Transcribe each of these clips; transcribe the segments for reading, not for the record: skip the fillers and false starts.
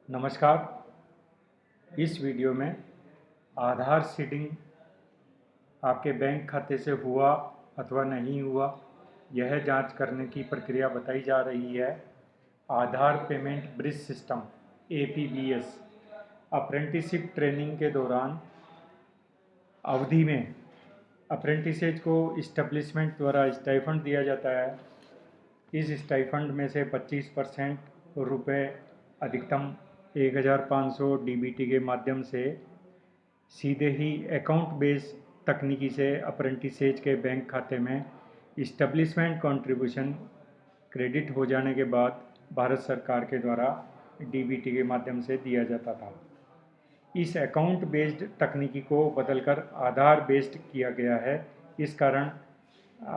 नमस्कार। इस वीडियो में आधार सीडिंग आपके बैंक खाते से हुआ अथवा नहीं हुआ, यह जांच करने की प्रक्रिया बताई जा रही है। Aadhaar payment bridge system APBS apprenticeship training के दौरान अवधि में अप्रेंटिसेज को इस्टेब्लिशमेंट द्वारा स्टाइफंड दिया जाता है। इस स्टाइफंड में से 25% रुपये अधिकतम 1500 DBT के माध्यम से सीधे ही अकाउंट बेस तकनीकी से अप्रेंटिसेज के बैंक खाते में इस्टेब्लिशमेंट कंट्रीब्यूशन क्रेडिट हो जाने के बाद भारत सरकार के द्वारा DBT के माध्यम से दिया जाता था। इस अकाउंट बेस्ड तकनीकी को बदलकर आधार बेस्ड किया गया है। इस कारण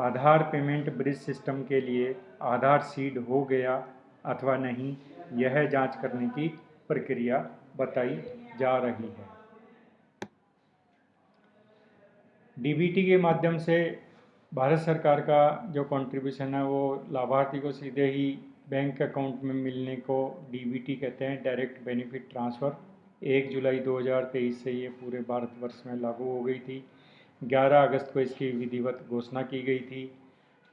आधार पेमेंट ब्रिज सिस्टम के लिए आधार सीड हो गया अथवा नहीं, यह जांच करने की प्रक्रिया बताई जा रही है। DBT के माध्यम से भारत सरकार का जो कंट्रीब्यूशन है वो लाभार्थी को सीधे ही बैंक अकाउंट में मिलने को DBT कहते हैं, डायरेक्ट बेनिफिट ट्रांसफ़र। 1 जुलाई 2023 से ये पूरे भारतवर्ष में लागू हो गई थी। 11 अगस्त को इसकी विधिवत घोषणा की गई थी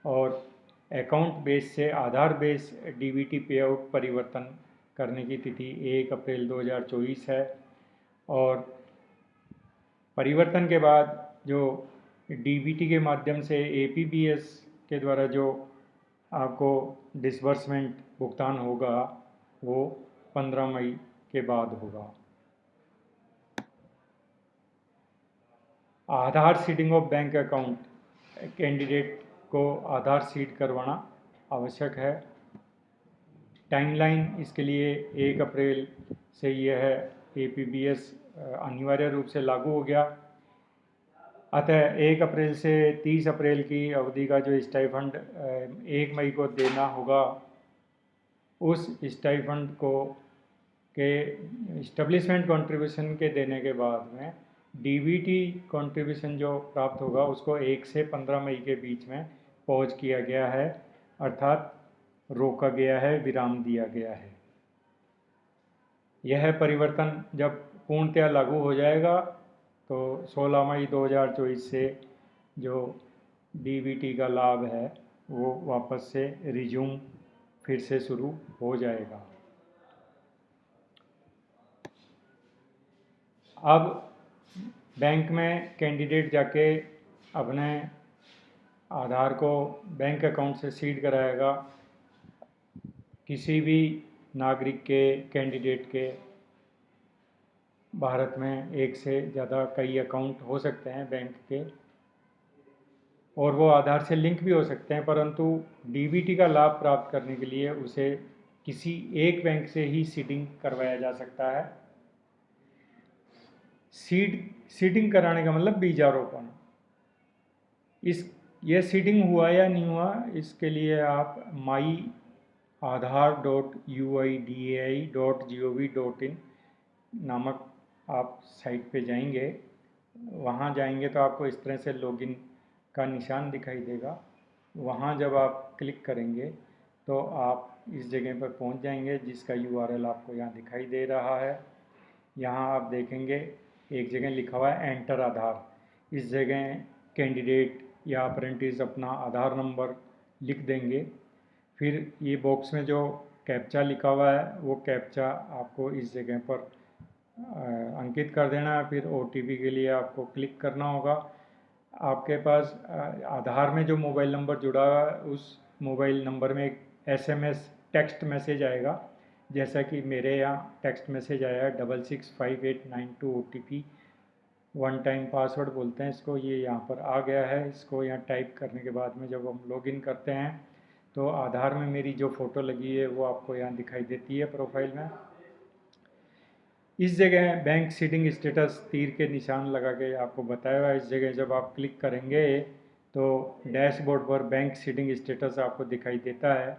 और अकाउंट बेस से आधार बेस DBT पे आउट परिवर्तन करने की तिथि 1 अप्रैल 2024 है। और परिवर्तन के बाद जो DBT के माध्यम से APBS के द्वारा जो आपको डिसबर्समेंट भुगतान होगा वो 15 मई के बाद होगा। Aadhaar seeding of bank account, candidate को आधार सीड करवाना आवश्यक है। टाइमलाइन इसके लिए 1 अप्रैल से यह APBS अनिवार्य रूप से लागू हो गया। अतः 1 अप्रैल से 30 अप्रैल की अवधि का जो स्टाइफंड 1 मई को देना होगा, उस स्टाइफंड को के इस्टेब्लिशमेंट कंट्रीब्यूशन के देने के बाद में DBT कंट्रीब्यूशन जो प्राप्त होगा उसको 1 से 15 मई के बीच में पॉज किया गया है, अर्थात रोका गया है, विराम दिया गया है। यह परिवर्तन जब पूर्णतया लागू हो जाएगा तो 16 मई 2024 से जो DBT का लाभ है वो वापस से रिज्यूम फिर से शुरू हो जाएगा। अब बैंक में कैंडिडेट जाके अपने आधार को बैंक अकाउंट से सीड कराएगा। किसी भी नागरिक के, कैंडिडेट के भारत में एक से ज़्यादा कई अकाउंट हो सकते हैं बैंक के, और वो आधार से लिंक भी हो सकते हैं, परंतु DBT का लाभ प्राप्त करने के लिए उसे किसी एक बैंक से ही सीडिंग करवाया जा सकता है। सीडिंग कराने का मतलब बीजारोपण। यह सीडिंग हुआ या नहीं हुआ, इसके लिए आप myaadhar.uidai.gov.in नामक आप साइट पे जाएंगे। वहाँ जाएंगे तो आपको इस तरह से लॉगिन का निशान दिखाई देगा। वहाँ जब आप क्लिक करेंगे तो आप इस जगह पर पहुँच जाएंगे जिसका URL आपको यहाँ दिखाई दे रहा है। यहाँ आप देखेंगे एक जगह लिखा हुआ है एंटर आधार। इस जगह कैंडिडेट या अप्रेंटिस अपना आधार नंबर लिख देंगे। फिर ये बॉक्स में जो कैप्चा लिखा हुआ है वो कैप्चा आपको इस जगह पर अंकित कर देना है। फिर OTP के लिए आपको क्लिक करना होगा। आपके पास आधार में जो मोबाइल नंबर जुड़ा हुआ है उस मोबाइल नंबर में एक SMS टेक्स्ट मैसेज आएगा, जैसा कि मेरे यहाँ टेक्स्ट मैसेज आया है 665892 OTP, वन टाइम पासवर्ड बोलते हैं इसको। ये यहाँ पर आ गया है। इसको यहाँ टाइप करने के बाद में जब हम लॉगिन करते हैं तो आधार में मेरी जो फ़ोटो लगी है वो आपको यहाँ दिखाई देती है प्रोफाइल में। इस जगह बैंक सीडिंग स्टेटस तीर के निशान लगा के आपको बताया हुआ है। इस जगह जब आप क्लिक करेंगे तो डैशबोर्ड पर बैंक सीडिंग स्टेटस आपको दिखाई देता है।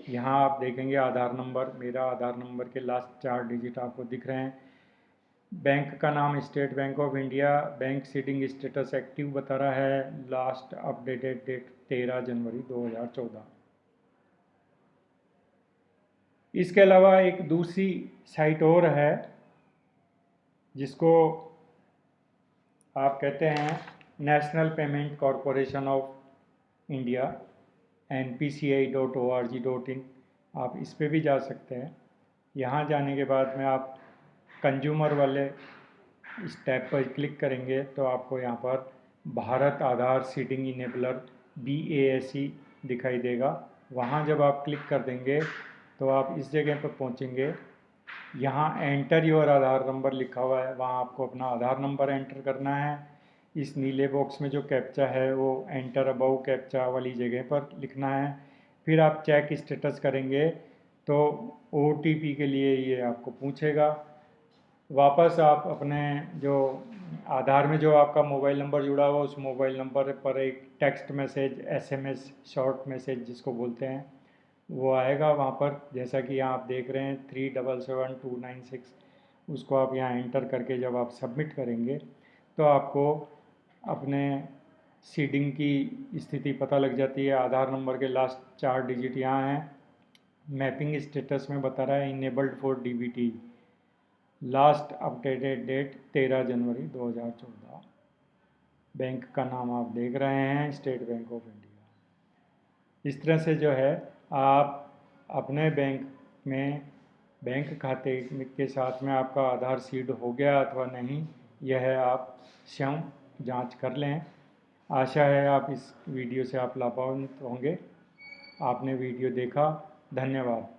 यहाँ आप देखेंगे आधार नंबर, मेरा आधार नंबर के लास्ट 4 डिजिट आपको दिख रहे हैं। बैंक का नाम state bank of India. Bank seeding status active बता रहा है। लास्ट अपडेटेड डेट 13 जनवरी 2014। इसके अलावा एक दूसरी साइट और है जिसको आप कहते हैं national payment corporation of India, npci.org.in। आप इस पे भी जा सकते हैं। यहाँ जाने के बाद में आप कंज्यूमर वाले इस टैब पर क्लिक करेंगे तो आपको यहाँ पर भारत आधार सीडिंग इनेबलर BASE दिखाई देगा। वहाँ जब आप क्लिक कर देंगे तो आप इस जगह पर पहुँचेंगे। यहाँ एंटर योर आधार नंबर लिखा हुआ है, वहाँ आपको अपना आधार नंबर एंटर करना है। इस नीले बॉक्स में जो कैप्चा है वो एंटर अबाउ कैप्चा वाली जगह पर लिखना है। फिर आप चेक स्टेटस करेंगे तो OTP के लिए ये आपको पूछेगा। वापस आप अपने जो आधार में जो आपका मोबाइल नंबर जुड़ा हुआ उस मोबाइल नंबर पर एक text message, SMS short message जिसको बोलते हैं, वो आएगा वहाँ पर। जैसा कि यहाँ आप देख रहे हैं 377296, उसको आप यहाँ एंटर करके जब आप सबमिट करेंगे तो आपको अपने सीडिंग की स्थिति पता लग जाती है। आधार नंबर के लास्ट 4 डिजिट यहाँ हैं। मैपिंग स्टेटस में बता रहा है enabled for DBT, last updated date 13 जनवरी 2014। बैंक का नाम आप देख रहे हैं स्टेट बैंक ऑफ इंडिया। इस तरह से जो है आप अपने बैंक में बैंक खाते के साथ में आपका आधार सीड हो गया अथवा नहीं, यह आप स्वयं जांच कर लें। आशा है आप इस वीडियो से आप लाभान्वित होंगे। आपने वीडियो देखा, धन्यवाद।